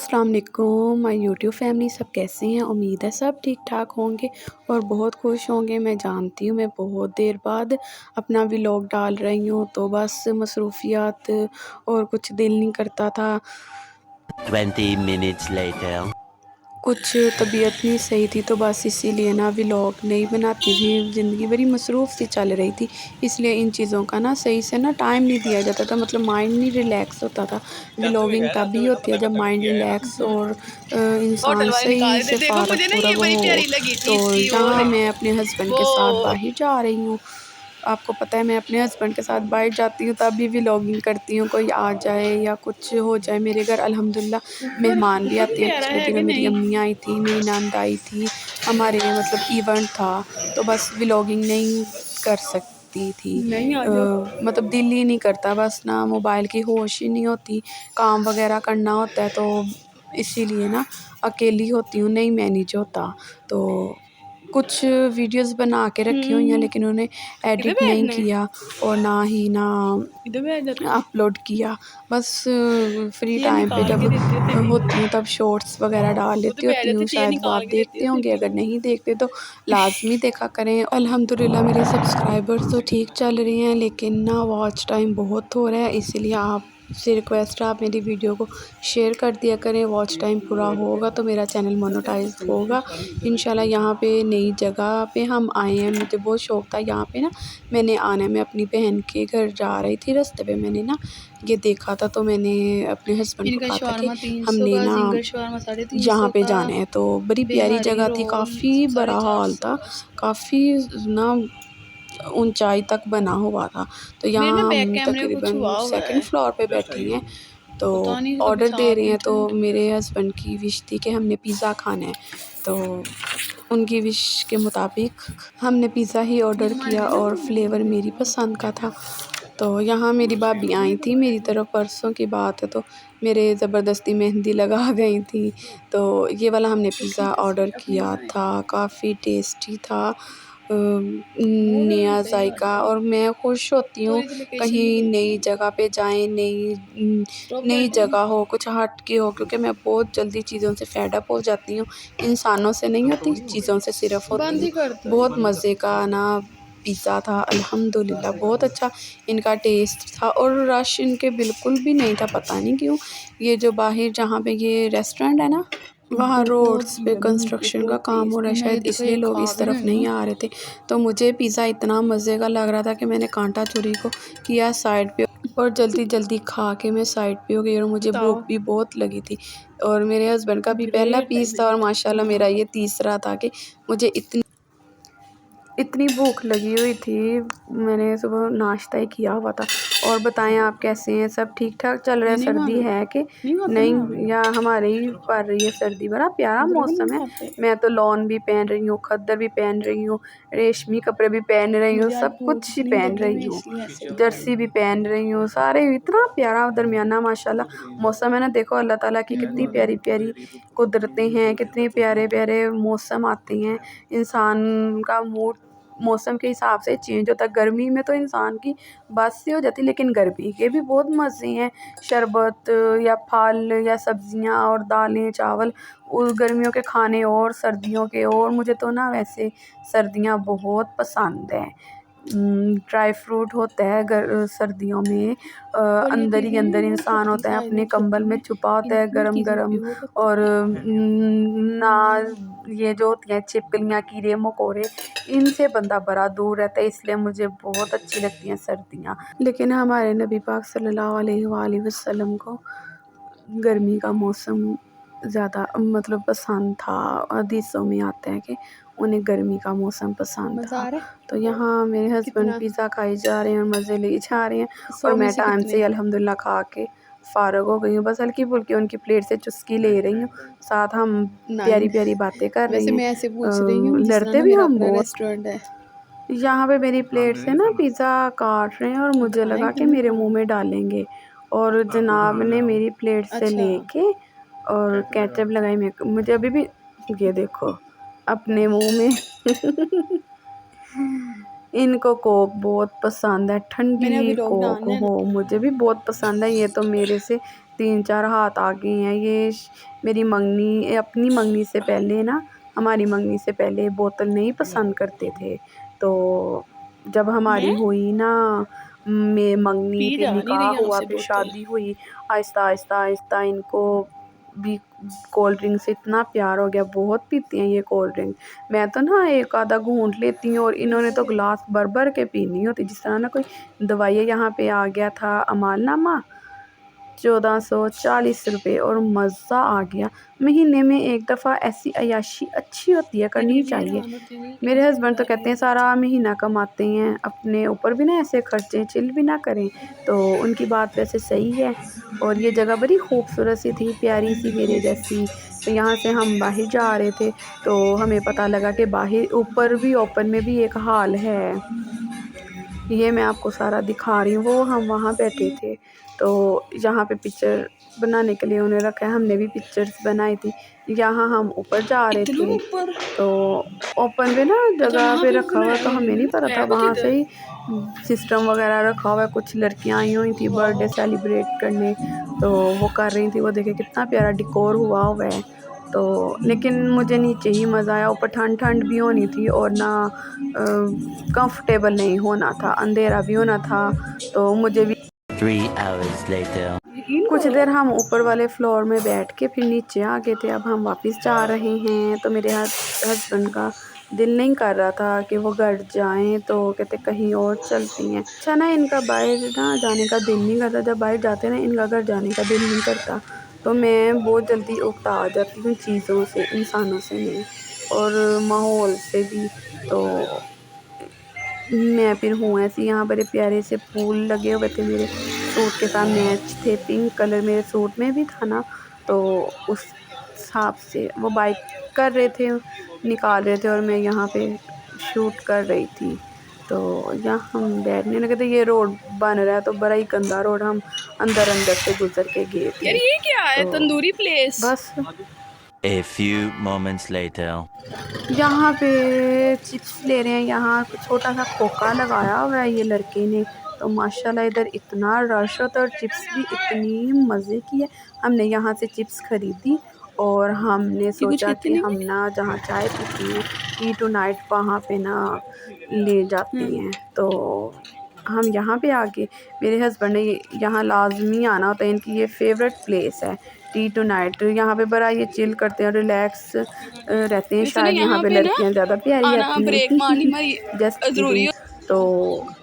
अस्सलाम वालेकुम my YouTube family, सब कैसे हैं। उम्मीद है सब ठीक ठाक होंगे और बहुत खुश होंगे। मैं जानती हूँ मैं बहुत देर बाद अपना व्लॉग डाल रही हूँ, तो बस मसरूफियात और कुछ दिल नहीं करता था। 20 minutes later. कुछ तबीयत नहीं सही थी, तो बस इसीलिए ना व्लॉग नहीं बनाती थी। ज़िंदगी बड़ी मसरूफ़ सी चल रही थी, इसलिए इन चीज़ों का ना सही से ना टाइम नहीं दिया जाता था, मतलब माइंड नहीं रिलैक्स होता था। व्लॉगिंग तभी होती है जब माइंड रिलैक्स और इंसान सही से फ़ारग फुरग हो। तो यहाँ मैं अपने हस्बैंड के साथ बाहर जा रही हूँ। आपको पता है मैं अपने हस्बैंड के साथ बाहर जाती हूँ तब भी व्लॉगिंग करती हूँ, कोई आ जाए या कुछ हो जाए मेरे घर। अल्हम्दुलिल्लाह मेहमान भी आते हैं। पिछले दिनों मेरी अम्मी आई थी, मेरी नंद आई थी, हमारे मतलब इवेंट था, तो बस व्लॉगिंग नहीं कर सकती थी। मतलब दिल ही नहीं करता, बस ना मोबाइल की होश ही नहीं होती, काम वगैरह करना होता है, तो इसीलिए ना अकेली होती हूँ, नहीं मैनेज होता। तो कुछ वीडियोस बना के रखी हुई हैं, लेकिन उन्हें एडिट नहीं किया और ना ही ना अपलोड किया। बस फ्री टाइम पे जब होती हूँ तब शॉर्ट्स वगैरह डाल लेती होती हूँ, शायद वो आप देखते होंगे, अगर नहीं देखते तो लाजमी देखा करें। अल्हम्दुलिल्लाह मेरे सब्सक्राइबर्स तो ठीक चल रहे हैं, लेकिन ना वॉच टाइम बहुत हो रहा है, इसलिए आपसे रिक्वेस्ट है आप मेरी वीडियो को शेयर कर दिया करें। वॉच टाइम पूरा होगा तो मेरा चैनल मोनेटाइज होगा इंशाल्लाह। यहाँ पे नई जगह पे हम आए हैं, मुझे बहुत शौक़ था यहाँ पे ना मैंने आना है। मैं अपनी बहन के घर जा रही थी, रास्ते पे मैंने ना ये देखा था, तो मैंने अपने हस्बैंड को कहा था कि हमने ना यहाँ पे जाना है। तो बड़ी प्यारी जगह थी, काफ़ी बड़ा हॉल था, काफ़ी ना ऊंचाई तक बना हुआ था। तो यहाँ हम तकरीबन सेकंड फ्लोर पे बैठी हैं, तो ऑर्डर दे रहे हैं। तो मेरे हस्बैंड की विश थी कि हमने पिज़्ज़ा खाना है, तो उनकी विश के मुताबिक हमने पिज़्ज़ा ही ऑर्डर किया और फ्लेवर मेरी पसंद का था। तो यहाँ मेरी भाभी आई थी मेरी तरफ, परसों की बात है, तो मेरे ज़बरदस्ती मेहंदी लगा गई थी। तो ये वाला हमने पिज़्ज़ा ऑर्डर किया था, काफ़ी टेस्टी था, नया जायका। और मैं खुश होती हूँ कहीं नई जगह पे जाएं, नई जगह हो, कुछ हट के हो, क्योंकि मैं बहुत जल्दी चीज़ों से फेड अप हो जाती हूँ। इंसानों से नहीं होती, चीज़ों से सिर्फ होती हूँ। बहुत मज़े का ना पिज़्ज़ा था, अल्हम्दुलिल्लाह बहुत अच्छा इनका टेस्ट था, और रश इनके बिल्कुल भी नहीं था, पता नहीं क्यों। ये जो बाहर जहाँ पे ये रेस्टोरेंट है ना, वहाँ रोड्स पे कंस्ट्रक्शन का काम हो रहा है, शायद इसलिए लोग इस तरफ नहीं आ रहे थे। तो मुझे पिज़्ज़ा इतना मज़े का लग रहा था कि मैंने कांटा छुरी को किया साइड पे और जल्दी जल्दी खा के मैं साइड पे हो गई, और मुझे भूख भी बहुत लगी थी। और मेरे हस्बैंड का भी पहला पीस था और माशाल्लाह मेरा ये तीसरा था कि मुझे इतनी भूख लगी हुई थी। मैंने सुबह नाश्ता ही किया हुआ था। और बताएं आप कैसे हैं, सब ठीक ठाक चल रहा है। सर्दी है कि नहीं, या हमारे ही पड़ रही है सर्दी। बड़ा प्यारा मौसम है। मैं तो लॉन भी पहन रही हूँ, खद्दर भी पहन रही हूँ, रेशमी कपड़े भी पहन रही हूँ, सब कुछ ही पहन रही हूँ, जर्सी भी पहन रही हूँ, सारे इतना प्यारा दरमियाना माशाल्लाह मौसम है ना। देखो अल्लाह ताला की कितनी प्यारी प्यारी कुदरतें हैं, कितने प्यारे प्यारे मौसम आते हैं। इंसान का मूड मौसम के हिसाब से चेंज होता है। गर्मी में तो इंसान की बस से हो जाती है, लेकिन गर्मी के भी बहुत मज़े हैं। शरबत या फल या सब्जियां और दालें चावल, गर्मियों के खाने और सर्दियों के। और मुझे तो ना वैसे सर्दियां बहुत पसंद हैं। ड्राई फ्रूट होता है सर्दियों में, अंदर ही अंदर इंसान होता है, अपने कंबल में छुपा होता है गरम गरम। और ना ये जो होती हैं छिपकलियाँ कीड़े मकोड़े, इनसे बंदा बड़ा दूर रहता है, इसलिए मुझे बहुत अच्छी लगती हैं सर्दियाँ। लेकिन हमारे नबी पाक सल्लल्लाहु अलैहि वसल्लम को गर्मी का मौसम ज़्यादा मतलब पसंद था। हदीसों में आता है कि उन्हें गर्मी का मौसम पसंद था। तो यहाँ मेरे हस्बैंड पिज़्ज़ा खाई जा रहे हैं और मज़े ले जा रहे हैं, और मैं टाइम से अल्हम्दुलिल्लाह खा के फ़ारग हो गई हूँ। बस हल्की फुल्की उनकी प्लेट से चुस्की ले रही हूँ, साथ हम प्यारी प्यारी बातें कर रहे हैं। लड़ते भी हम बहुत। यहाँ पे मेरी प्लेट से ना पिज़्ज़ा काट रहे हैं और मुझे लगा कि मेरे मुंह में डालेंगे, और जनाब ने मेरी प्लेट से लेके और केचप लगाई। मुझे अभी भी ये देखो अपने मुंह में इनको कोक बहुत पसंद है, ठंडी कोक हो, मुझे भी बहुत पसंद है। ये तो मेरे से 3-4 हाथ आ गए हैं। ये मेरी मंगनी, अपनी मंगनी से पहले ना, हमारी मंगनी से पहले बोतल नहीं पसंद करते थे। तो जब हमारी हुई ना मंगनी, फिर निकाह हुआ, फिर शादी हुई, आहिस्ता आहिस्ता आहिस्ता इनको भी कोल्ड ड्रिंक से इतना प्यार हो गया। बहुत पीती हैं ये कोल्ड ड्रिंक। मैं तो ना एक आधा घूंट लेती हूँ और इन्होंने तो गिलास भर भर के पीनी होती, जिस तरह ना कोई दवाई। यहाँ पे आ गया था अमालनामा, 1440 रुपये, और मज़ा आ गया। महीने में एक दफ़ा ऐसी अय्याशी अच्छी होती है, करनी चाहिए। मेरे हस्बैंड तो कहते हैं सारा महीना कमाते हैं, अपने ऊपर भी ना ऐसे खर्चे चिल भी ना करें। तो उनकी बात वैसे सही है। और ये जगह बड़ी खूबसूरत सी थी, प्यारी सी मेरे जैसी। तो यहाँ से हम बाहर जा रहे थे तो हमें पता लगा कि बाहर ऊपर भी ओपन में भी एक हॉल है। ये मैं आपको सारा दिखा रही हूँ। वो हम वहाँ बैठे थे तो यहाँ पे पिक्चर बनाने के लिए उन्हें रखा है। हमने भी पिक्चर्स बनाई थी। यहाँ हम ऊपर जा रहे थे तो ओपन पे ना जगह पे रखा हुआ, तो हमें नहीं पता था। वहाँ से ही सिस्टम वगैरह रखा हुआ है। कुछ लड़कियाँ आई हुई थी बर्थडे सेलिब्रेट करने, तो वो कर रही थी। वो देखे कितना प्यारा डिकोर हुआ हुआ है। तो लेकिन मुझे नीचे ही मज़ा आया। ऊपर ठंड ठंड भी होनी थी और ना कंफर्टेबल नहीं होना था, अंधेरा भी होना था। तो मुझे भी 3 hours later. कुछ देर हम ऊपर वाले फ्लोर में बैठ के फिर नीचे आ गए थे। अब हम वापस जा रहे हैं। तो मेरे हस्बैंड का दिल नहीं कर रहा था कि वो घर जाएं, तो कहते कहीं और चलती हैं। अच्छा ना, इनका बाहर ना जाने का दिल नहीं करता। जब बाहर जाते हैं ना, इनका घर जाने का दिल नहीं करता। तो मैं बहुत जल्दी उकता आ जाती हूँ चीज़ों से, इंसानों से नहीं, और माहौल से भी। तो मैं फिर हूँ ऐसी। यहाँ बड़े प्यारे से फूल लगे हुए थे, मेरे सूट के साथ मैच थे। पिंक कलर मेरे सूट में भी था ना, तो उस हिसाब से वो बाइक कर रहे थे, निकाल रहे थे, और मैं यहाँ पे शूट कर रही थी। तो यहाँ हम बैठने लगे थे। ये रोड बन रहा है तो बड़ा ही गंदा रोड, हम अंदर अंदर से गुजर के गए थे। यार ये क्या है, तो तंदूरी प्लेस? बस A few moments later. यहाँ पे चिप्स ले रहे हैं। यहाँ छोटा सा खोखा लगाया हुआ है ये लड़के ने। तो माशाल्लाह इधर इतना रश होता है और चिप्स भी इतनी मज़े की है। हमने यहाँ से चिप्स ख़रीदी और हमने सोचा कि हम ना जहाँ चाय पीती हैं टी टू नाइट, वहाँ पे ना ले जाते हैं। तो हम यहाँ पे आके, मेरे हस्बैंड ने यहाँ लाजमी आना होता है, इनकी ये फेवरेट प्लेस है टी टू नाइट। यहाँ पे बड़ा ये चिल करते हैं, रिलैक्स रहते हैं। शायद यहाँ पे लड़कियाँ ज़्यादा प्यारी आती हैं जस्ट। तो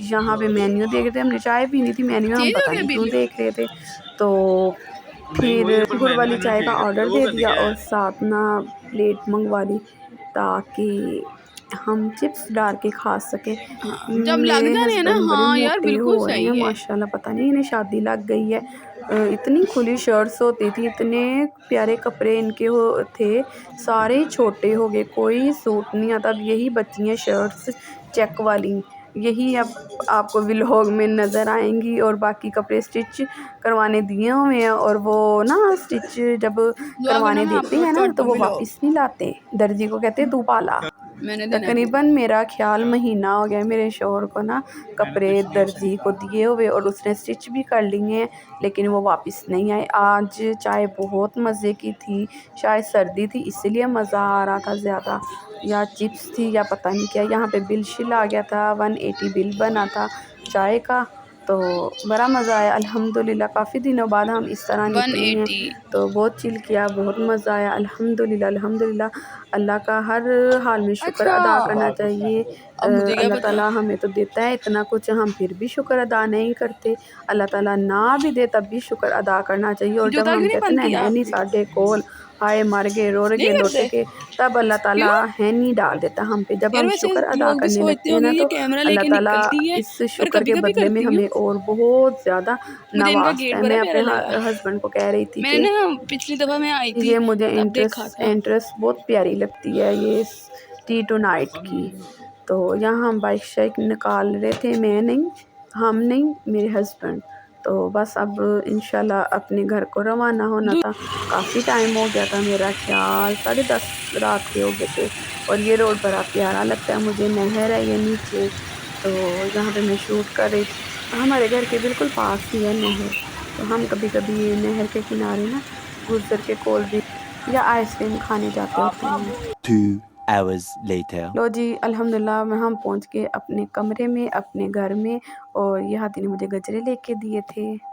यहाँ पे मेन्यू देख रहे थे, हमने चाय पीनी थी, मेन्यू हम पता नहीं क्यों देख रहे थे। तो फिर गुड़ वाली चाय का ऑर्डर दे दिया और साथ ना प्लेट मंगवा ली ताकि हम चिप्स डाल के खा सकें। जब लग जा रहे हैं ना, हाँ यार बिल्कुल सही है। माशाल्लाह, पता नहीं इन्हें शादी लग गई है। इतनी खुली शर्ट्स होती थी, इतने प्यारे कपड़े इनके थे, सारे ही छोटे हो गए, कोई सूट नहीं आता। अब यही बची हैं शर्ट्स चेक वाली, यही अब आपको व्लॉग में नज़र आएंगी। और बाकी कपड़े स्टिच करवाने दिए हुए हैं, और वो ना स्टिच जब करवाने देते हैं ना, तो वो वापस नहीं लाते। दर्जी को कहते तू पाला। तकरीबन मेरा ख्याल महीना हो गया मेरे शौहर को ना कपड़े दर्जी को दिए हुए, और उसने स्टिच भी कर लिए हैं, लेकिन वो वापस नहीं आए। आज चाय बहुत मज़े की थी, शायद सर्दी थी इसलिए मज़ा आ रहा था ज़्यादा, या चिप्स थी या पता नहीं क्या। यहाँ पे बिल शिल आ गया था, 180 बिल बना था चाय का। तो बड़ा मज़ा आया अल्हम्दुलिल्लाह। काफ़ी दिनों बाद हम इस तरह निकले हैं, तो बहुत चिल किया, बहुत मज़ा आया अल्हम्दुलिल्लाह। अल्हम्दुलिल्लाह, अल्लाह का हर हाल में शुक्र अदा करना चाहिए। अल्लाह ताला हमें तो देता है इतना कुछ, हम फिर भी शुक्र अदा नहीं करते। अल्लाह ताला ना भी दे तब भी शुक्र अदा करना चाहिए। और जब हम कहते हैं है नहीं साढ़े कोल, हाय मर गए, रोड़ गए, लौट के, तब अल्लाह ताला है नहीं डाल देता हम पे। जब हम शुक्र अदा करने लगते हैं ना, तो अल्लाह ताला इस शुक्र के बदले में हमें और बहुत ज़्यादा नवाजता है। मैं अपने हस्बैंड को कह रही थी कि पिछली दफ़ा मैं आई थी, ये मुझे इंटरेस्ट बहुत प्यारी लगती है ये टी टू नाइट की। तो यहाँ हम बाइक शाइक निकाल रहे थे, मैं नहीं, हम नहीं, मेरे हस्बैंड। तो बस अब इंशाल्लाह अपने घर को रवाना होना था। काफ़ी टाइम हो गया था, मेरा ख्याल 10:30 रात के हो गए थे। और ये रोड बड़ा प्यारा लगता है मुझे, नहर है ये नीचे, तो यहाँ पे मैं शूट कर रही थी। हमारे घर के बिल्कुल पास ही है नहर। तो हम कभी कभी ये नहर के किनारे ना गुजर के कोल्ड ड्रिंक या आइसक्रीम खाने जाते होते हैं। 2 hours later. लो जी, अल्हम्दुलिल्लाह में हम पहुंच गए अपने कमरे में, अपने घर में, और ये हाथी ने मुझे गजरे लेके दिए थे।